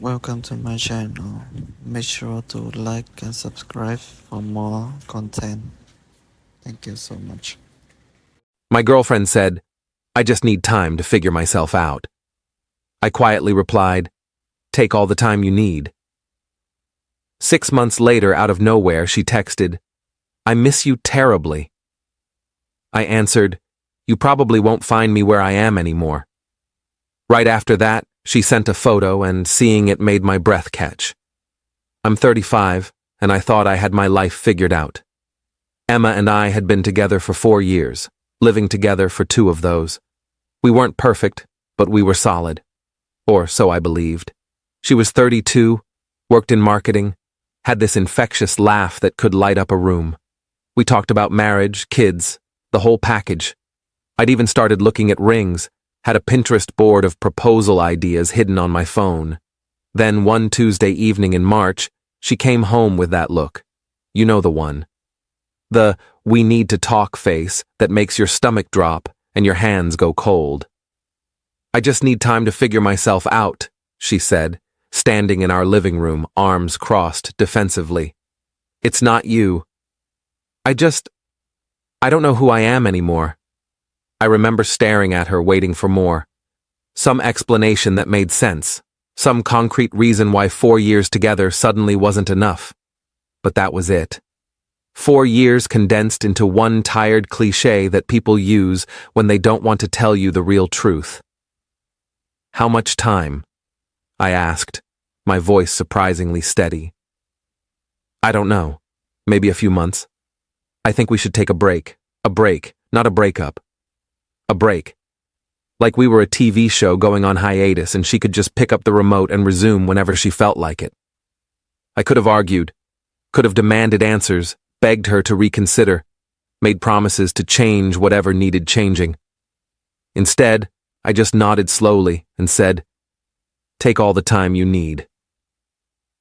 Welcome to my channel. Make sure to like and subscribe for more content. Thank you so much. My girlfriend said, I just need time to figure myself out. I quietly replied, take all the time you need. 6 months later, out of nowhere, she texted, I miss you terribly. I answered, you probably won't find me where I am anymore. Right after that, she sent a photo, and seeing it made my breath catch. I'm 35, and I thought I had my life figured out. Emma and I had been together for 4 years, living together for 2 of those. We weren't perfect, but we were solid. Or so I believed. She was 32, worked in marketing, had this infectious laugh that could light up a room. We talked about marriage, kids, the whole package. I'd even started looking at rings, had a Pinterest board of proposal ideas hidden on my phone. Then one Tuesday evening in March, she came home with that look. You know the one. The we need to talk face that makes your stomach drop and your hands go cold. I just need time to figure myself out, she said, standing in our living room, arms crossed defensively. It's not you. I don't know who I am anymore. I remember staring at her, waiting for more. Some explanation that made sense. Some concrete reason why 4 years together suddenly wasn't enough. But that was it. 4 years condensed into one tired cliché that people use when they don't want to tell you the real truth. How much time? I asked, my voice surprisingly steady. I don't know. Maybe a few months. I think we should take a break. A break, not a breakup. A break. Like we were a TV show going on hiatus and she could just pick up the remote and resume whenever she felt like it. I could have argued, could have demanded answers, begged her to reconsider, made promises to change whatever needed changing. Instead, I just nodded slowly and said, take all the time you need.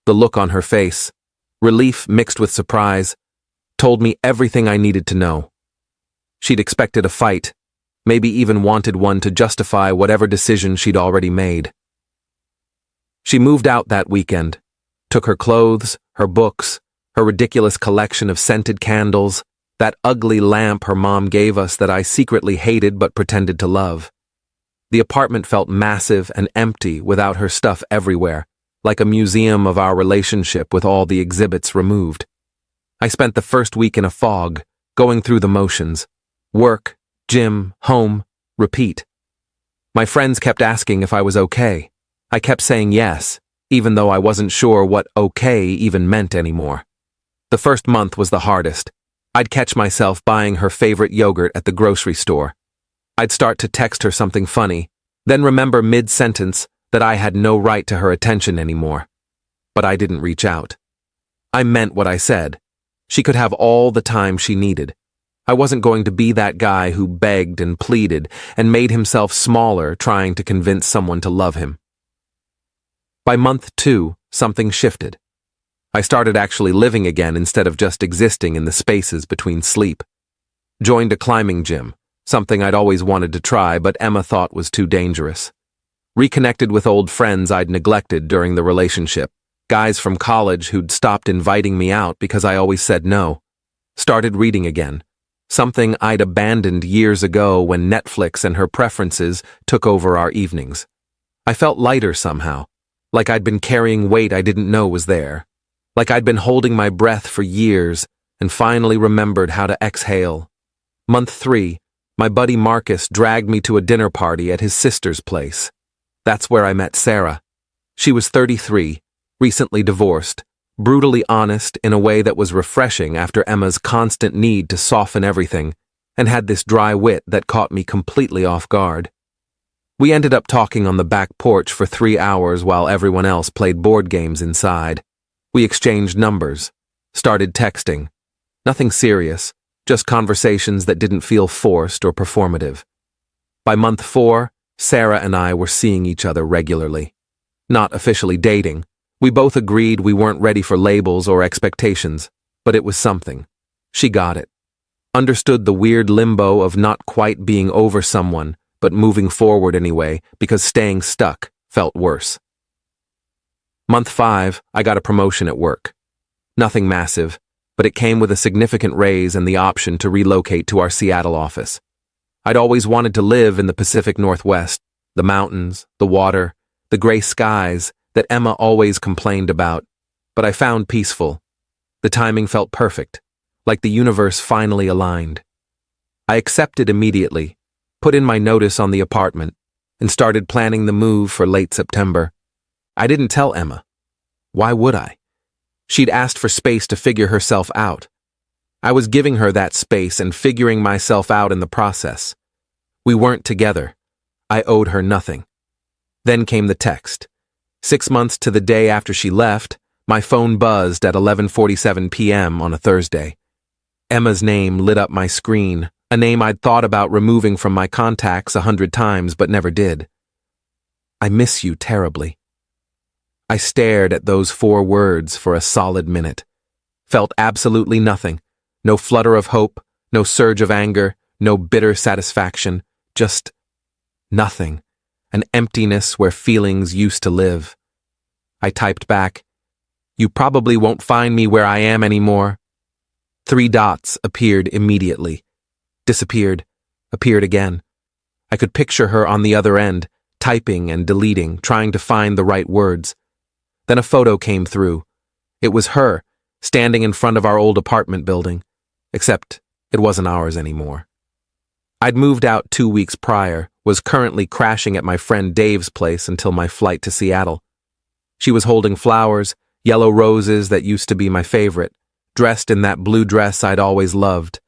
The look on her face, relief mixed with surprise, told me everything I needed to know. She'd expected a fight, maybe even wanted one to justify whatever decision she'd already made. She moved out that weekend, took her clothes, her books, her ridiculous collection of scented candles, that ugly lamp her mom gave us that I secretly hated but pretended to love. The apartment felt massive and empty without her stuff everywhere, like a museum of our relationship with all the exhibits removed. I spent the first week in a fog, going through the motions. Work, gym, home, repeat. My friends kept asking if I was okay. I kept saying yes, even though I wasn't sure what okay even meant anymore. The first month was the hardest. I'd catch myself buying her favorite yogurt at the grocery store. I'd start to text her something funny, then remember mid-sentence that I had no right to her attention anymore. But I didn't reach out. I meant what I said. She could have all the time she needed. I wasn't going to be that guy who begged and pleaded and made himself smaller trying to convince someone to love him. By month 2, something shifted. I started actually living again instead of just existing in the spaces between sleep. Joined a climbing gym, something I'd always wanted to try but Emma thought was too dangerous. Reconnected with old friends I'd neglected during the relationship, guys from college who'd stopped inviting me out because I always said no. Started reading again. Something I'd abandoned years ago when Netflix and her preferences took over our evenings. I felt lighter somehow, like I'd been carrying weight I didn't know was there, like I'd been holding my breath for years and finally remembered how to exhale. Month 3, my buddy Marcus dragged me to a dinner party at his sister's place. That's where I met Sarah. She was 33, recently divorced, brutally honest in a way that was refreshing after Emma's constant need to soften everything, and had this dry wit that caught me completely off guard. We ended up talking on the back porch for 3 hours while everyone else played board games inside. We exchanged numbers, started texting. Nothing serious, just conversations that didn't feel forced or performative. By month 4, Sarah and I were seeing each other regularly. Not officially dating. We both agreed we weren't ready for labels or expectations, but it was something. She got it. Understood the weird limbo of not quite being over someone, but moving forward anyway because staying stuck felt worse. Month 5, I got a promotion at work. Nothing massive, but it came with a significant raise and the option to relocate to our Seattle office. I'd always wanted to live in the Pacific Northwest, the mountains, the water, the gray skies that Emma always complained about, but I found peaceful. The timing felt perfect, like the universe finally aligned. I accepted immediately, put in my notice on the apartment, and started planning the move for late September. I didn't tell Emma. Why would I? She'd asked for space to figure herself out. I was giving her that space and figuring myself out in the process. We weren't together. I owed her nothing. Then came the text. 6 months to the day after she left, my phone buzzed at 11:47 p.m. on a Thursday. Emma's name lit up my screen, a name I'd thought about removing from my contacts 100 times but never did. I miss you terribly. I stared at those 4 words for a solid minute. Felt absolutely nothing. No flutter of hope, no surge of anger, no bitter satisfaction. Just nothing. An emptiness where feelings used to live. I typed back, "You probably won't find me where I am anymore." 3 dots appeared immediately. Disappeared. Appeared again. I could picture her on the other end, typing and deleting, trying to find the right words. Then a photo came through. It was her, standing in front of our old apartment building. Except it wasn't ours anymore. I'd moved out 2 weeks prior, was currently crashing at my friend Dave's place until my flight to Seattle. She was holding flowers, yellow roses that used to be my favorite, dressed in that blue dress I'd always loved,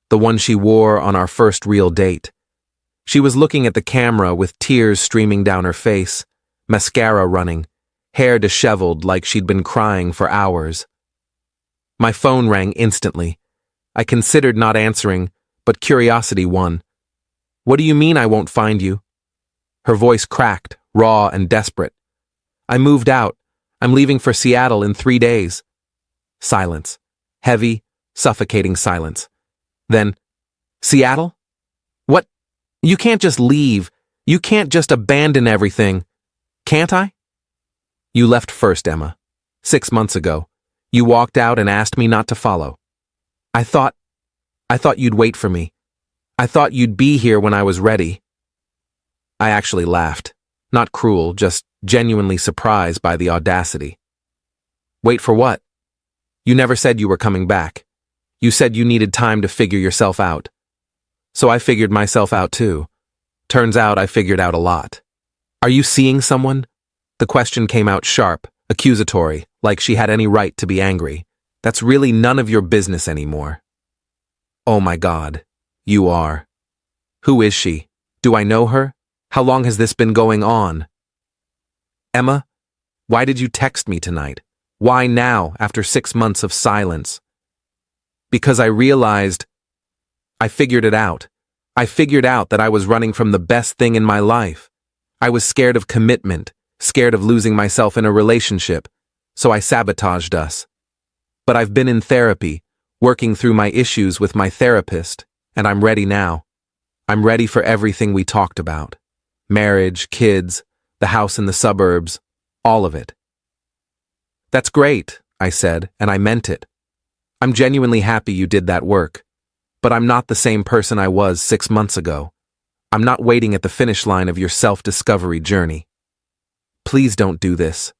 the one she wore on our first real date. She was looking at the camera with tears streaming down her face, mascara running, hair disheveled like she'd been crying for hours. My phone rang instantly. I considered not answering, but curiosity won. "What do you mean I won't find you?" Her voice cracked, raw and desperate. "I moved out. I'm leaving for Seattle in 3 days." Silence. Heavy, suffocating silence. Then, "Seattle? What? You can't just leave. You can't just abandon everything. Can't I?" "You left first, Emma. 6 months ago. You walked out and asked me not to follow. I thought you'd wait for me. I thought you'd be here when I was ready." I actually laughed. Not cruel, just genuinely surprised by the audacity. "Wait for what? You never said you were coming back. You said you needed time to figure yourself out. So I figured myself out too. Turns out I figured out a lot. Are you seeing someone?" The question came out sharp, accusatory, like she had any right to be angry. "That's really none of your business anymore." "Oh my God, you are. Who is she? Do I know her? How long has this been going on?" "Emma, why did you text me tonight? Why now, after 6 months of silence?" "Because I realized I figured it out. I figured out that I was running from the best thing in my life. I was scared of commitment, scared of losing myself in a relationship, so I sabotaged us. But I've been in therapy, working through my issues with my therapist, and I'm ready now. I'm ready for everything we talked about. Marriage, kids, the house in the suburbs, all of it." "That's great," I said, and I meant it. "I'm genuinely happy you did that work. But I'm not the same person I was 6 months ago. I'm not waiting at the finish line of your self-discovery journey. Please don't do this.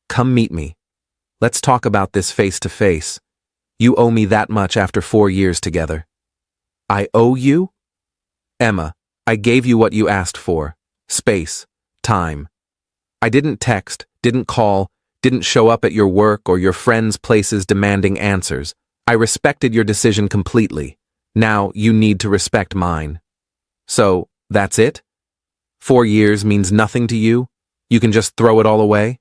Come meet me. Let's talk about this face to face. You owe me that much after 4 years together." "I owe you?" "Emma, I gave you what you asked for. Space. Time. I didn't text, didn't call, didn't show up at your work or your friends' places demanding answers. I respected your decision completely. Now you need to respect mine. So, that's it? 4 years means nothing to you? You can just throw it all away?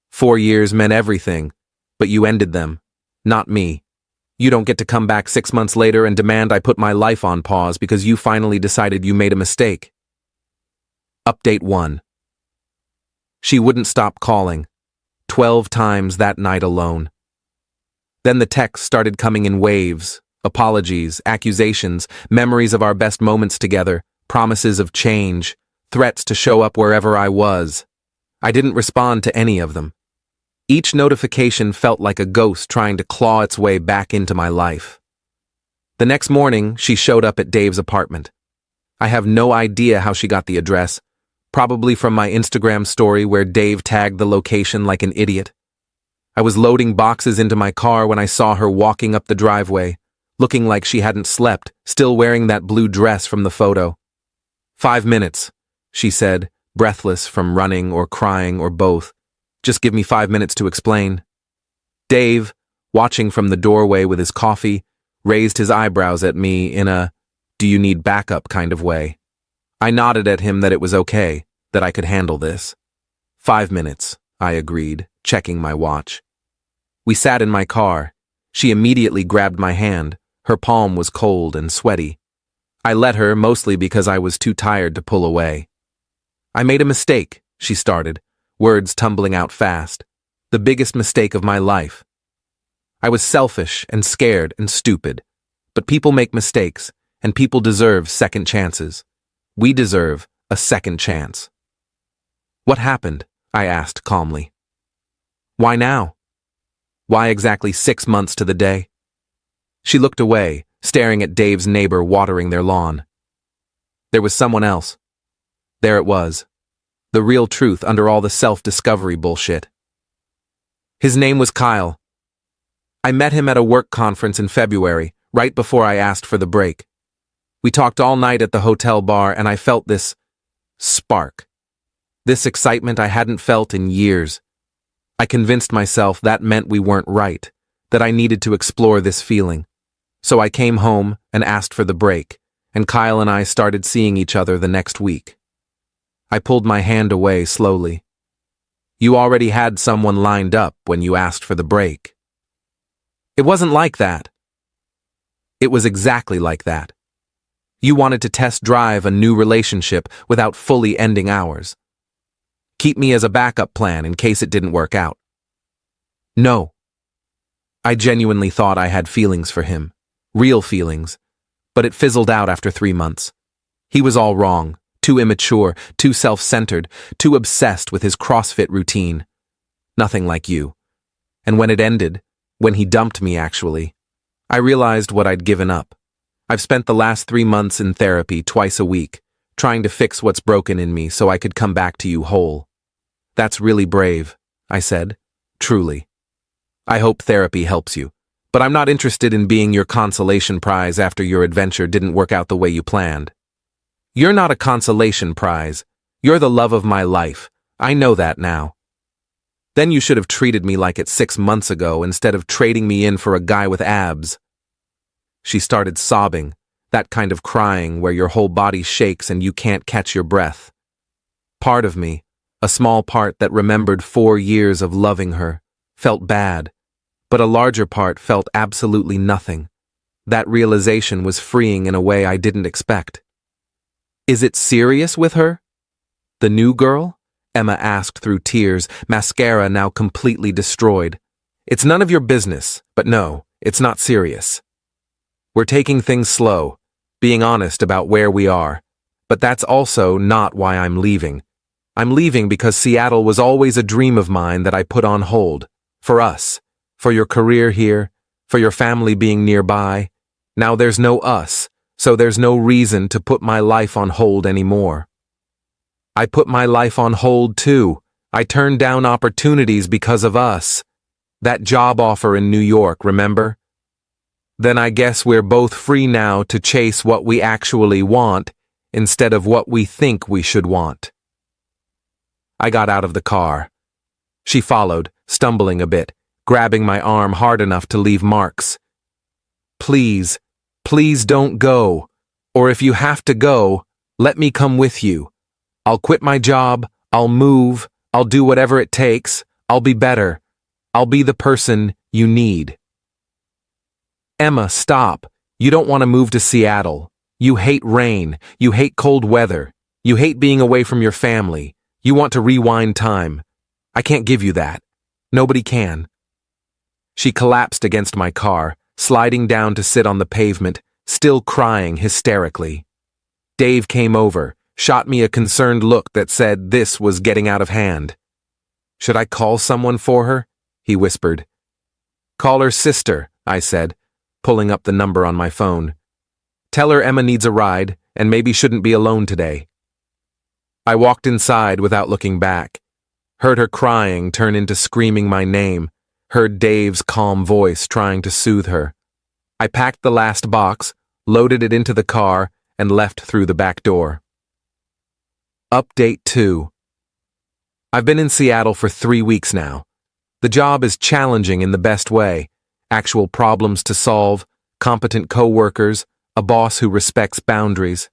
4 years meant everything, but you ended them. Not me. You don't get to come back 6 months later and demand I put my life on pause because you finally decided you made a mistake." Update 1. She wouldn't stop calling. 12 times that night alone. Then the texts started coming in waves. Apologies, accusations, memories of our best moments together, promises of change, threats to show up wherever I was. I didn't respond to any of them. Each notification felt like a ghost trying to claw its way back into my life. The next morning, she showed up at Dave's apartment. I have no idea how she got the address, probably from my Instagram story where Dave tagged the location like an idiot. I was loading boxes into my car when I saw her walking up the driveway, looking like she hadn't slept, still wearing that blue dress from the photo. 5 minutes, she said, breathless from running or crying or both. Just give me 5 minutes to explain. Dave, watching from the doorway with his coffee, raised his eyebrows at me in a "do you need backup" kind of way. I nodded at him that it was okay, that I could handle this. 5 minutes, I agreed, checking my watch. We sat in my car. She immediately grabbed my hand. Her palm was cold and sweaty. I let her mostly because I was too tired to pull away. I made a mistake, she started, words tumbling out fast. The biggest mistake of my life. I was selfish and scared and stupid. But people make mistakes, and people deserve second chances. We deserve a second chance. What happened? I asked calmly. Why now? Why exactly 6 months to the day? She looked away, staring at Dave's neighbor watering their lawn. There was someone else. There it was. The real truth under all the self-discovery bullshit. His name was Kyle. I met him at a work conference in February, right before I asked for the break. We talked all night at the hotel bar and I felt this spark. This excitement I hadn't felt in years. I convinced myself that meant we weren't right, that I needed to explore this feeling. So I came home and asked for the break, and Kyle and I started seeing each other the next week. I pulled my hand away slowly. You already had someone lined up when you asked for the break. It wasn't like that. It was exactly like that. You wanted to test drive a new relationship without fully ending ours. Keep me as a backup plan in case it didn't work out. No. I genuinely thought I had feelings for him. Real feelings. But it fizzled out after 3 months. He was all wrong. Too immature, too self-centered, too obsessed with his CrossFit routine. Nothing like you. And when it ended, when he dumped me actually, I realized what I'd given up. I've spent the last 3 months in therapy twice a week, trying to fix what's broken in me so I could come back to you whole. That's really brave, I said. Truly. I hope therapy helps you, but I'm not interested in being your consolation prize after your adventure didn't work out the way you planned. You're not a consolation prize. You're the love of my life. I know that now. Then you should have treated me like it 6 months ago instead of trading me in for a guy with abs. She started sobbing, that kind of crying where your whole body shakes and you can't catch your breath. Part of me, a small part that remembered 4 years of loving her, felt bad, but a larger part felt absolutely nothing. That realization was freeing in a way I didn't expect. Is it serious with her? The new girl? Emma asked through tears, mascara now completely destroyed. It's none of your business, but no, it's not serious. We're taking things slow, being honest about where we are, but that's also not why I'm leaving. I'm leaving because Seattle was always a dream of mine that I put on hold. For us, for your career here, for your family being nearby. Now there's no us, so there's no reason to put my life on hold anymore. I put my life on hold too. I turned down opportunities because of us. That job offer in New York, remember? Then I guess we're both free now to chase what we actually want instead of what we think we should want. I got out of the car. She followed, stumbling a bit, grabbing my arm hard enough to leave marks. Please, please don't go. Or if you have to go, let me come with you. I'll quit my job, I'll move, I'll do whatever it takes, I'll be better. I'll be the person you need. Emma, stop. You don't want to move to Seattle. You hate rain, you hate cold weather, you hate being away from your family. You want to rewind time. I can't give you that. Nobody can. She collapsed against my car, sliding down to sit on the pavement, still crying hysterically. Dave came over, shot me a concerned look that said this was getting out of hand. Should I call someone for her? he whispered. Call her sister, I said, pulling up the number on my phone. Tell her Emma needs a ride and maybe shouldn't be alone today. I walked inside without looking back, heard her crying turn into screaming my name, heard Dave's calm voice trying to soothe her. I packed the last box, loaded it into the car, and left through the back door. Update 2. I've been in Seattle for 3 weeks now. The job is challenging in the best way. Actual problems to solve, competent co-workers, a boss who respects boundaries.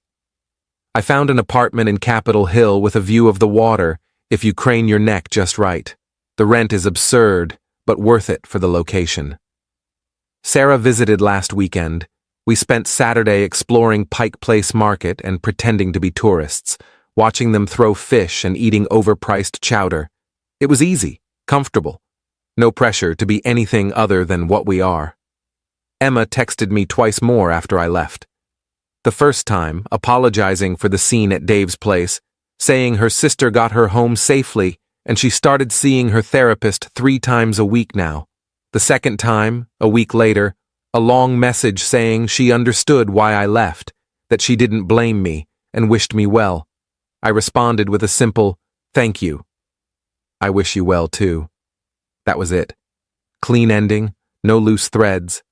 I found an apartment in Capitol Hill with a view of the water, if you crane your neck just right. The rent is absurd, but worth it for the location. Sarah visited last weekend. We spent Saturday exploring Pike Place Market and pretending to be tourists, watching them throw fish and eating overpriced chowder. It was easy, comfortable. No pressure to be anything other than what we are. Emma texted me twice more after I left. The first time, apologizing for the scene at Dave's place, saying her sister got her home safely and she started seeing her therapist 3 times a week now. The second time, a week later, a long message saying she understood why I left, that she didn't blame me and wished me well. I responded with a simple, thank you. I wish you well too. That was it. Clean ending, no loose threads.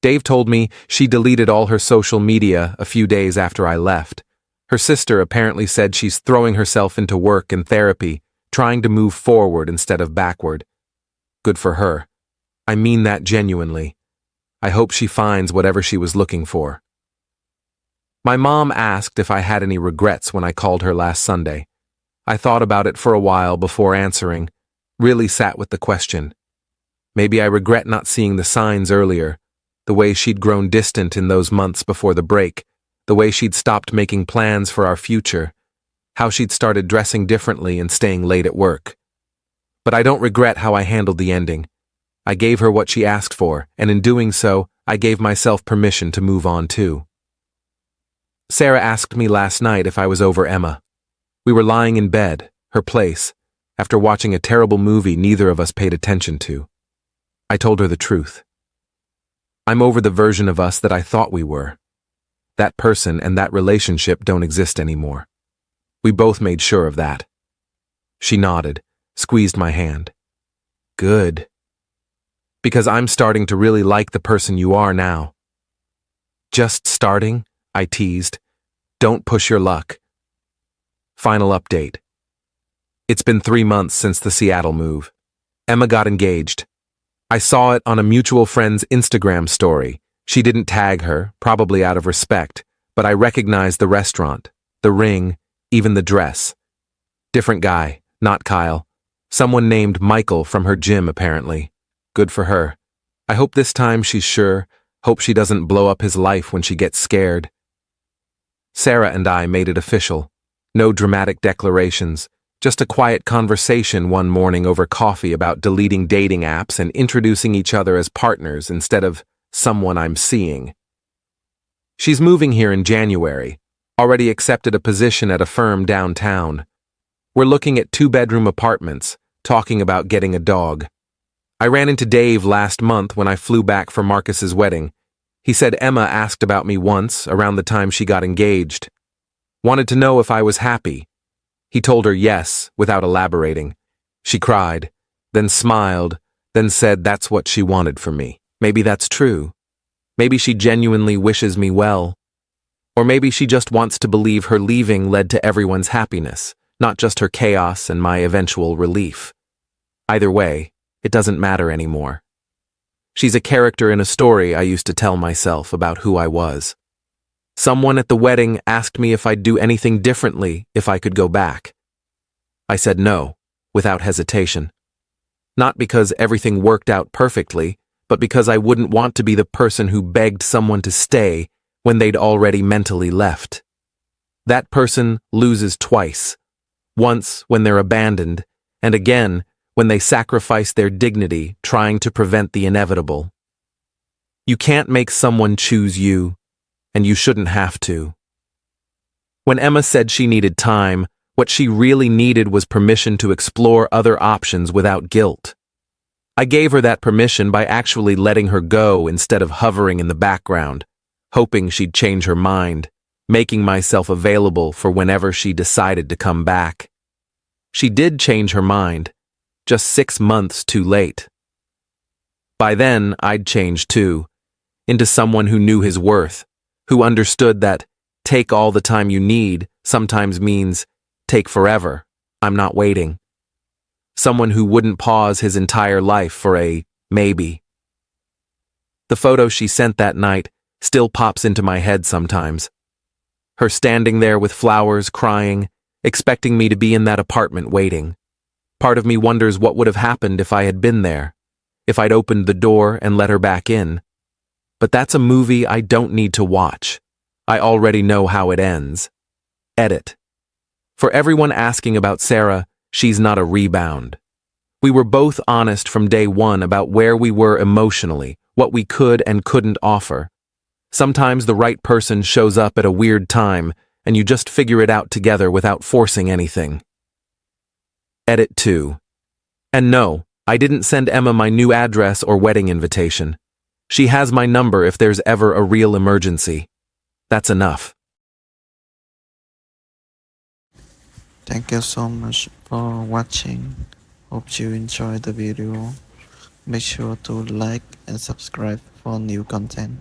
Dave told me she deleted all her social media a few days after I left. Her sister apparently said she's throwing herself into work and therapy, trying to move forward instead of backward. Good for her. I mean that genuinely. I hope she finds whatever she was looking for. My mom asked if I had any regrets when I called her last Sunday. I thought about it for a while before answering, really sat with the question. Maybe I regret not seeing the signs earlier, the way she'd grown distant in those months before the break, the way she'd stopped making plans for our future, how she'd started dressing differently and staying late at work. But I don't regret how I handled the ending. I gave her what she asked for, and in doing so, I gave myself permission to move on too. Sarah asked me last night if I was over Emma. We were lying in bed, her place, after watching a terrible movie neither of us paid attention to. I told her the truth. I'm over the version of us that I thought we were. That person and that relationship don't exist anymore. We both made sure of that. She nodded, squeezed my hand. Good. Because I'm starting to really like the person you are now. Just starting? I teased. Don't push your luck. Final update. It's been 3 months since the Seattle move. Emma got engaged. I saw it on a mutual friend's Instagram story. She didn't tag her, probably out of respect, but I recognized the restaurant, the ring, even the dress. Different guy, not Kyle. Someone named Michael from her gym, apparently. Good for her. I hope this time she's sure, hope she doesn't blow up his life when she gets scared. Sarah and I made it official. No dramatic declarations, just a quiet conversation one morning over coffee about deleting dating apps and introducing each other as partners instead of someone I'm seeing. She's moving here in January, already accepted a position at a firm downtown. We're looking at 2-bedroom apartments, talking about getting a dog. I ran into Dave last month when I flew back for Marcus's wedding. He said Emma asked about me once, around the time she got engaged. Wanted to know if I was happy. He told her yes, without elaborating. She cried, then smiled, then said that's what she wanted from me. Maybe that's true. Maybe she genuinely wishes me well. Or maybe she just wants to believe her leaving led to everyone's happiness, not just her chaos and my eventual relief. Either way, it doesn't matter anymore. She's a character in a story I used to tell myself about who I was. Someone at the wedding asked me if I'd do anything differently if I could go back. I said no, without hesitation. Not because everything worked out perfectly, but because I wouldn't want to be the person who begged someone to stay when they'd already mentally left. That person loses twice. Once when they're abandoned, and again when they sacrifice their dignity trying to prevent the inevitable. You can't make someone choose you, and you shouldn't have to. When Emma said she needed time, what she really needed was permission to explore other options without guilt. I gave her that permission by actually letting her go instead of hovering in the background, hoping she'd change her mind, making myself available for whenever she decided to come back. She did change her mind, just 6 months too late. By then, I'd changed too, into someone who knew his worth, who understood that take all the time you need sometimes means take forever. I'm not waiting. Someone who wouldn't pause his entire life for a maybe. The photo she sent that night still pops into my head sometimes. Her standing there with flowers, crying, expecting me to be in that apartment waiting. Part of me wonders what would have happened if I had been there, if I'd opened the door and let her back in. But that's a movie I don't need to watch. I already know how it ends. Edit. For everyone asking about Sarah, she's not a rebound. We were both honest from day one about where we were emotionally, what we could and couldn't offer. Sometimes the right person shows up at a weird time, and you just figure it out together without forcing anything. Edit 2. And no, I didn't send Emma my new address or wedding invitation. She has my number if there's ever a real emergency. That's enough. Thank you so much for watching. Hope you enjoyed the video. Make sure to like and subscribe for new content.